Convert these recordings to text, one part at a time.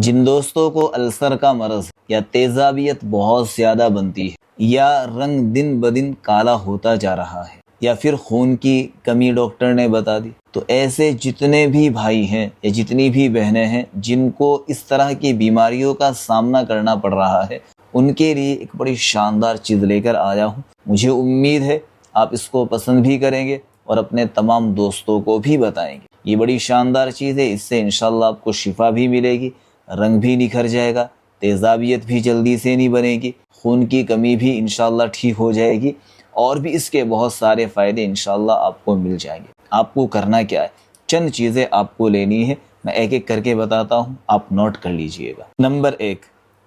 جن دوستوں کو السر کا مرض یا تیزابیت بہت زیادہ بنتی ہے، یا رنگ دن بدن کالا ہوتا جا رہا ہے، یا پھر خون کی کمی ڈاکٹر نے بتا دی، تو ایسے جتنے بھی بھائی ہیں یا جتنی بھی بہنیں ہیں جن کو اس طرح کی بیماریوں کا سامنا کرنا پڑ رہا ہے، ان کے لیے ایک بڑی شاندار چیز لے کر آیا ہوں۔ مجھے امید ہے آپ اس کو پسند بھی کریں گے اور اپنے تمام دوستوں کو بھی بتائیں گے۔ یہ بڑی شاندار چیز ہے، اس سے انشاءاللہ آپ کو شفا بھی ملے گی، رنگ بھی نکھر جائے گا، تیزابیت بھی جلدی سے نہیں بنے گی، خون کی کمی بھی انشاءاللہ ٹھیک ہو جائے گی، اور بھی اس کے بہت سارے فائدے انشاءاللہ آپ کو مل جائیں گے۔ آپ کو کرنا کیا ہے، چند چیزیں آپ کو لینی ہے، میں ایک ایک کر کے بتاتا ہوں، آپ نوٹ کر لیجئے گا۔ نمبر 1،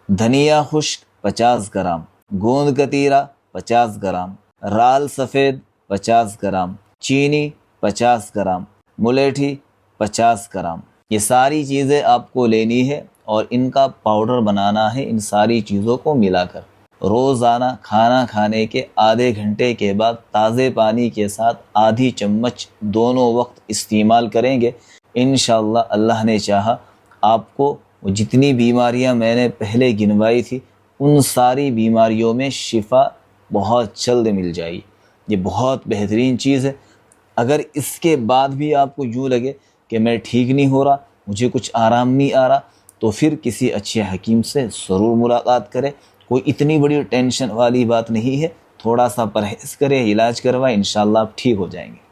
دھنیا خشک 50 گرام، گوند کتیرا 50 گرام، رال سفید 50 گرام، چینی 50 گرام، ملیٹھی 50 گرام۔ یہ ساری چیزیں آپ کو لینی ہے اور ان کا پاؤڈر بنانا ہے، ان ساری چیزوں کو ملا کر روزانہ کھانا کھانے کے آدھے گھنٹے کے بعد تازے پانی کے ساتھ آدھی چمچ دونوں وقت استعمال کریں گے۔ انشاءاللہ اللہ نے چاہا آپ کو وہ جتنی بیماریاں میں نے پہلے گنوائی تھی ان ساری بیماریوں میں شفا بہت جلد مل جائے گی۔ یہ بہت بہترین چیز ہے۔ اگر اس کے بعد بھی آپ کو یوں لگے کہ میں ٹھیک نہیں ہو رہا، مجھے کچھ آرام نہیں آ رہا، تو پھر کسی اچھے حکیم سے ضرور ملاقات کریں۔ کوئی اتنی بڑی ٹینشن والی بات نہیں ہے، تھوڑا سا پرہیز کریں، علاج کروائیں، انشاءاللہ آپ ٹھیک ہو جائیں گے۔